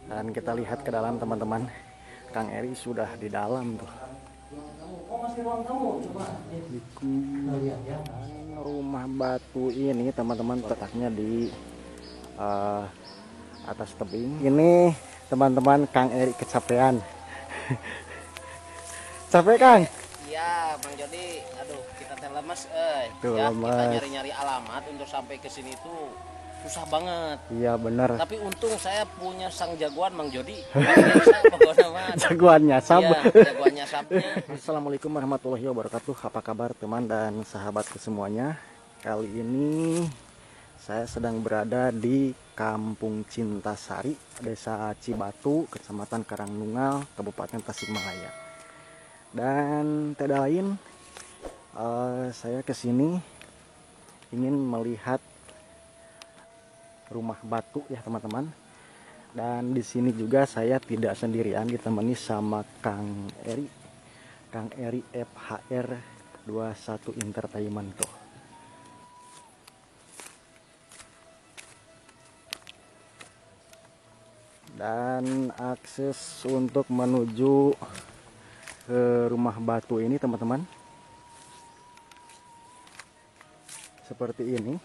Dan kita lihat ke dalam teman-teman, Kang Eri sudah di dalam tuh. Oh, masih ruang tamu, coba. Lihat ya. Rumah batu ini teman-teman letaknya di atas tebing. Ini teman-teman Kang Eri kecapean. Capek Kang? Iya, Bang Jody. Aduh, kita teh lemes, Tuh, ya, lemes. kita nyari-nyari alamat untuk sampai ke sini tuh susah banget. Iya bener. Tapi untung saya punya sang jagoan Bang Jody. Saya pokoknya mah. Jagoannya sab. Iya, jagoannya sabnya. Assalamualaikum warahmatullahi wabarakatuh. Apa kabar teman dan sahabat semuanya? Kali ini saya sedang berada di Kampung Cintasari, Desa Cibatu, Kecamatan Karangnunggal, Kabupaten Tasikmalaya. Dan tidak lain, saya kesini ingin melihat rumah batu ya teman-teman. Dan di sini juga saya tidak sendirian, ditemani sama Kang Eri. Kang Eri FHR 21 Entertainment tuh. Dan akses untuk menuju ke rumah batu ini teman-teman seperti ini.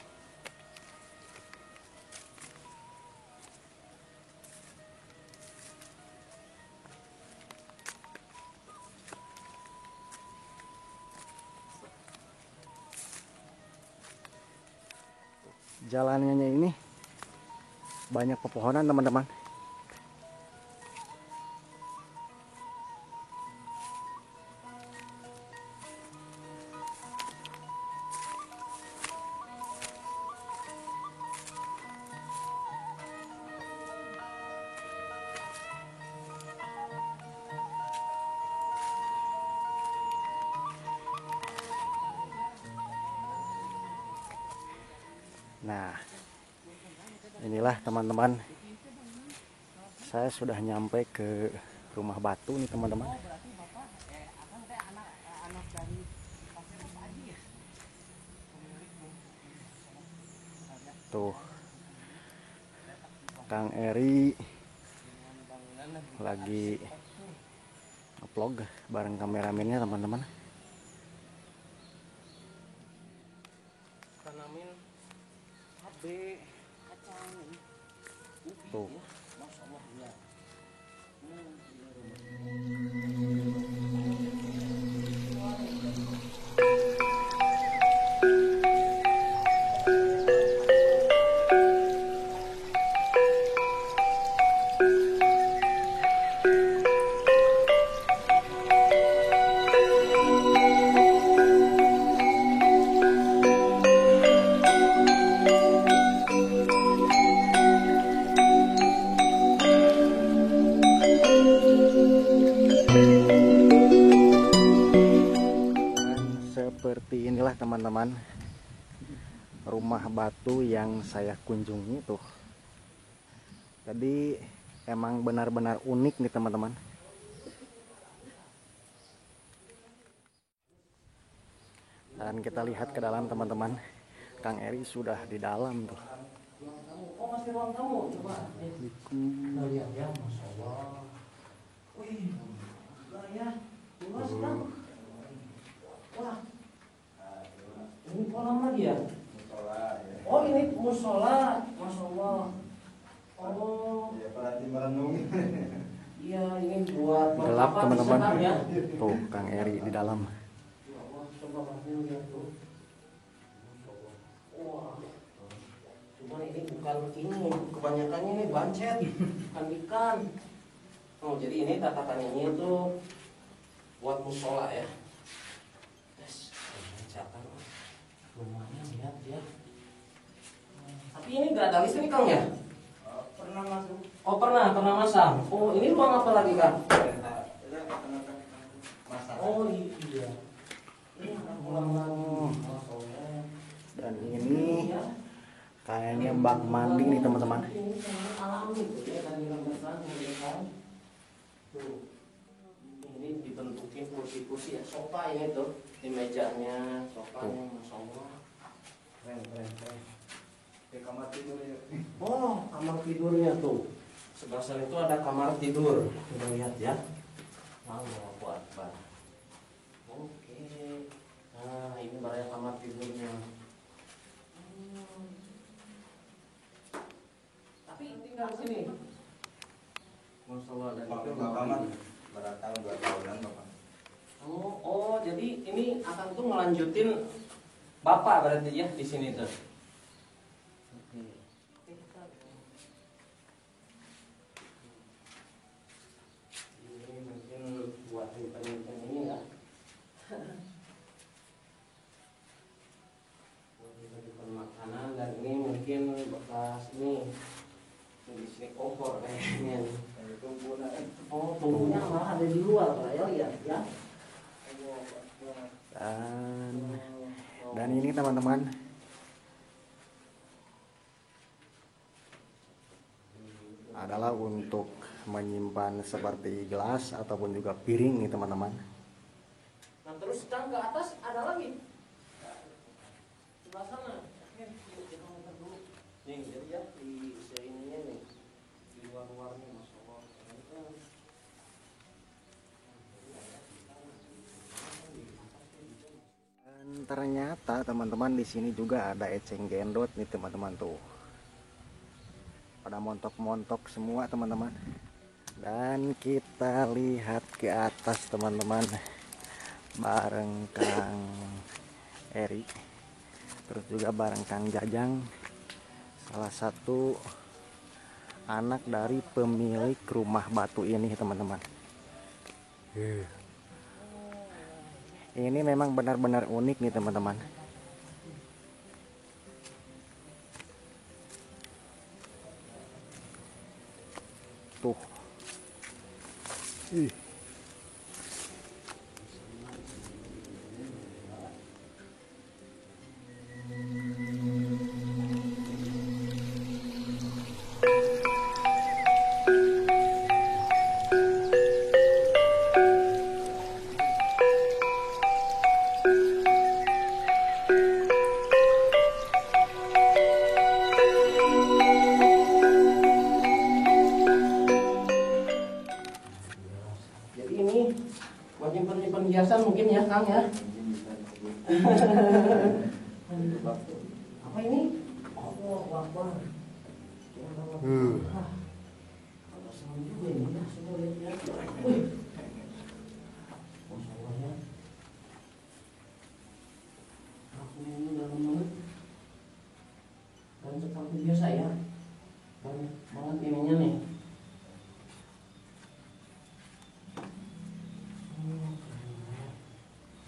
Jalannya ini banyak pepohonan teman-teman. Nah, inilah teman-teman, saya sudah nyampe ke rumah batu nih teman-teman. Tuh, Kang Eri lagi nge-vlog bareng kameramennya teman-teman. Tanamin HP kacang ini. Tuh. Masya Allah ya. Seperti inilah teman-teman rumah batu yang saya kunjungi tuh. Jadi emang benar-benar unik nih teman-teman. Dan kita lihat ke dalam teman-teman, Kang Eri sudah di dalam tuh. Oh, masih ruang tamu, coba. Lihat ya, Masya Allah. Wih, lah ya, luas kan? Wah, ini kolam lagi ya? Oh, ini musola, Masya Allah. Oh, Ya, berarti merenung. iya, ini buat Gelap apa, teman-teman. disenam ya? Tuh Kang Eri di dalam. Ya Allah, coba kamu lihat tuh. Wah, cuman ini bukan ini, kebanyakannya ini bancet, bukan ikan. Oh, jadi ini tatakannya ini tuh buat musola ya. Yes, catat. Lumayan lihat ya. Tapi ini nggak ada listrik Kang ya? Pernah masuk. Oh pernah masang. Oh ini ruang apa lagi Kang? Oh iya. Ini ada ruang lagi. Dan ini kayaknya bak mandi nih teman-teman. Ini alami tuh ya tadi gambarkan ya kan. Tuh. Ini dibentukin kursi-kursi ya, sofa ini tuh, di mejanya, sofanya, Masya Allah. Keren. Di kamar tidur ya. Oh, kamar tidurnya tuh. Sebelah sana itu ada kamar tidur. Kita lihat ya. Allahu Akbar. Oke. Nah, ini barang kamar tidurnya. Tapi tinggal di sini. Masya Allah, dan Waktu itu Bapak mah berapa 2 tahunan Bapak. Oh, jadi ini akan tuh ngelanjutin Bapak berarti ya di sini tuh. Oke. Ini mungkin buat nyimpen ini ya. Buat nyimpen makanan, dan ini mungkin bekas ini di sini kompor kayaknya. Oh, tunggunya malah ada di luar, saya lihat ya. Dan ini teman-teman, adalah untuk menyimpan seperti gelas ataupun juga piring nih teman-teman. Nah terus kan ke atas ada lagi sebelah sana. Nih jadi ya di ininya nih, di luar-luarnya, Masya Allah. Dan ternyata teman-teman di sini juga ada eceng gendot nih teman-teman tuh. Pada montok-montok semua teman-teman. Dan kita lihat ke atas teman-teman, bareng Kang Eri, terus juga bareng Kang Jajang, salah satu anak dari pemilik rumah batu ini teman-teman. Ini memang benar-benar unik nih teman-teman. Tuh. Jadi ini buat nyimpen hiasan mungkin ya Kang ya. Apa ini? Allahu Akbar. Ada seram juga ini ya, semua lihat. Wih. Masya Allah ya. Aku ini dalam banget. Dan seperti biasa ya, banyak banget ininya nih.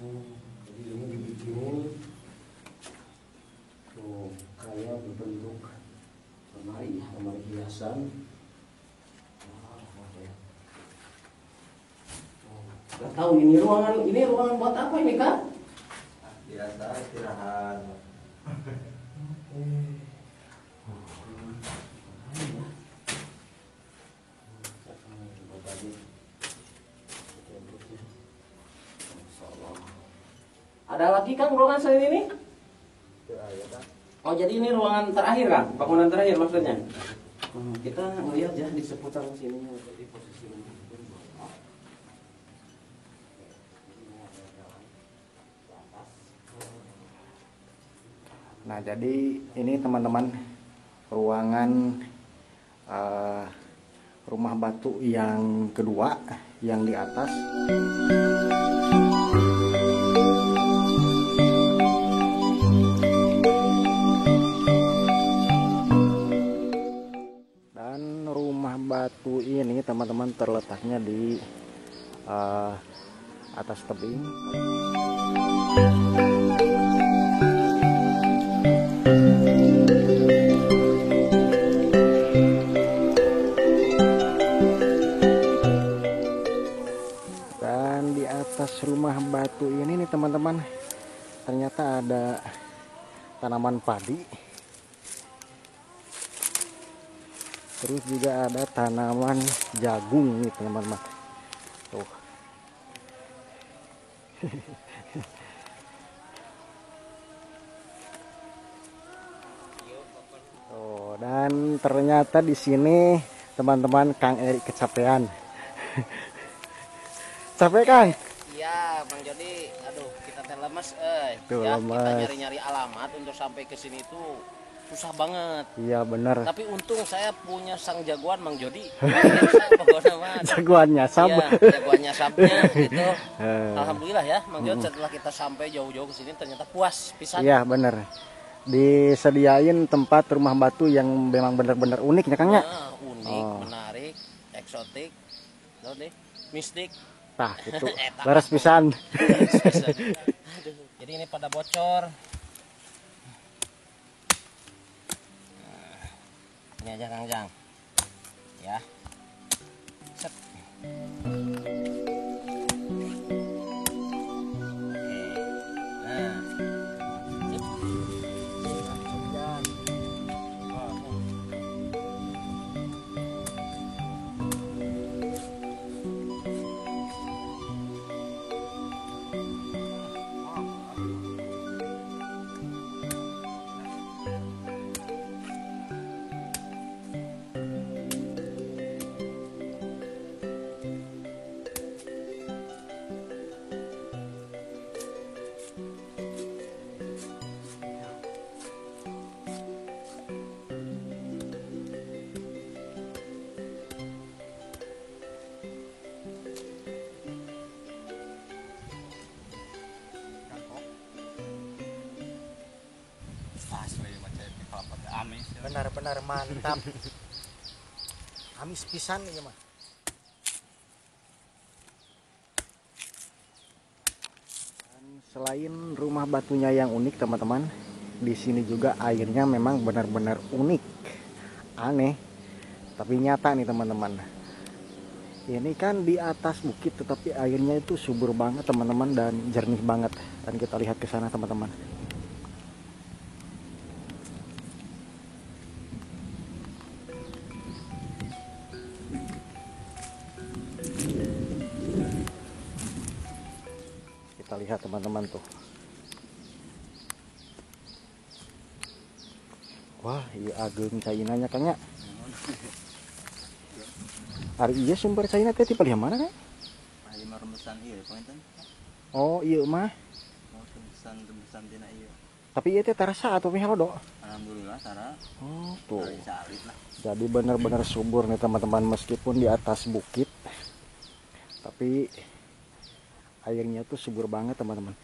Jadi ini dibikinin tuh kayak berbentuk lemari ya, lemari hiasan. Gak tahu ini ruangan buat apa ini Kak? Biasa istirahat. Ada lagi Kang ruangan selain ini? Oh jadi ini ruangan terakhir Kang? Bangunan terakhir maksudnya? Kita ngelihat ya di seputar sini di posisi ini. Nah jadi ini teman-teman ruangan rumah batu yang kedua yang di atas. Dan rumah batu ini teman-teman terletaknya di atas tebing. Dan di atas rumah batu ini nih teman-teman, ternyata ada tanaman padi. Terus juga ada tanaman jagung nih teman-teman. Tuh. Tuh, dan ternyata di sini teman-teman, Kang Eri kecapean. Capek Kang? Iya, Bang Jody. Aduh, kita teh lemes, Tuh, ya, lemes. kita nyari-nyari alamat untuk sampai ke sini tuh susah banget. Iya bener. Tapi untung saya punya sang jagoan Bang Jody. Pokoknya mah. Jagoannya sab. Iya, jagoannya sabnya gitu. Eh. Alhamdulillah ya, Bang Jody, setelah kita sampai jauh-jauh ke sini ternyata puas pisan. Iya bener. Disediain tempat rumah batu yang memang benar-benar unik ya Kang ya. Nah, unik, menarik, eksotik, loh deh, mistik. Tah gitu. Leres pisan. Aduh, jadi ini pada bocor. Nah, ini aja Kang Jang. Ya. Set. Oke. Nah. Benar-benar mantap. Amis pisan ya mah. Selain rumah batunya yang unik teman-teman, di sini juga airnya memang benar-benar unik, aneh, tapi nyata nih teman-teman. Ini kan di atas bukit, tetapi airnya itu subur banget teman-teman dan jernih banget. Dan kita lihat ke sana teman-teman. Kita lihat teman-teman tuh. Wah, iya ageng cainanya Kang ya. Ari iya sumber caina teh tipe di mana kan? Ayo meremesan iya, pengen Oh, iya mah. mau tembusan tina iya. Tapi iya teh terasa atau mihalo do? Alhamdulillah Tara. Oh, tuh. Dari salit lah. Jadi benar-benar subur nih teman-teman, meskipun di atas bukit. Tapi airnya tuh subur banget teman-teman.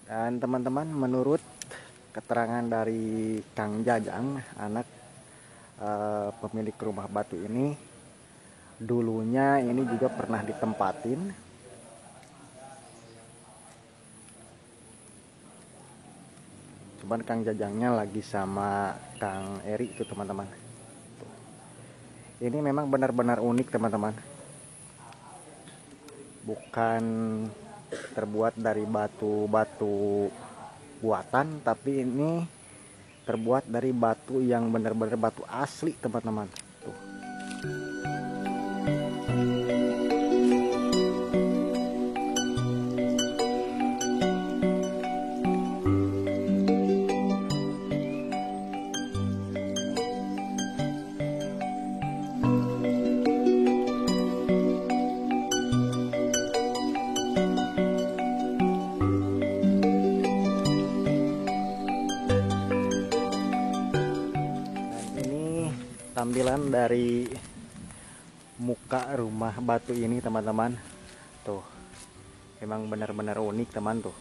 Dan teman-teman, menurut keterangan dari Kang Jajang, anak pemilik rumah batu ini, dulunya ini juga pernah ditempatin cuman Kang Jajangnya lagi sama Kang Eri itu teman-teman. Ini memang benar-benar unik teman-teman, bukan terbuat dari batu-batu buatan, tapi ini terbuat dari batu yang benar-benar batu asli teman-teman. Tuh. Tampilan dari muka rumah batu ini teman-teman, tuh memang benar-benar unik teman tuh.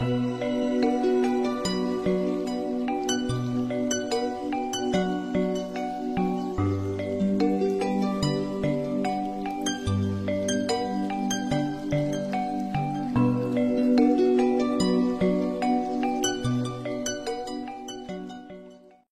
Thank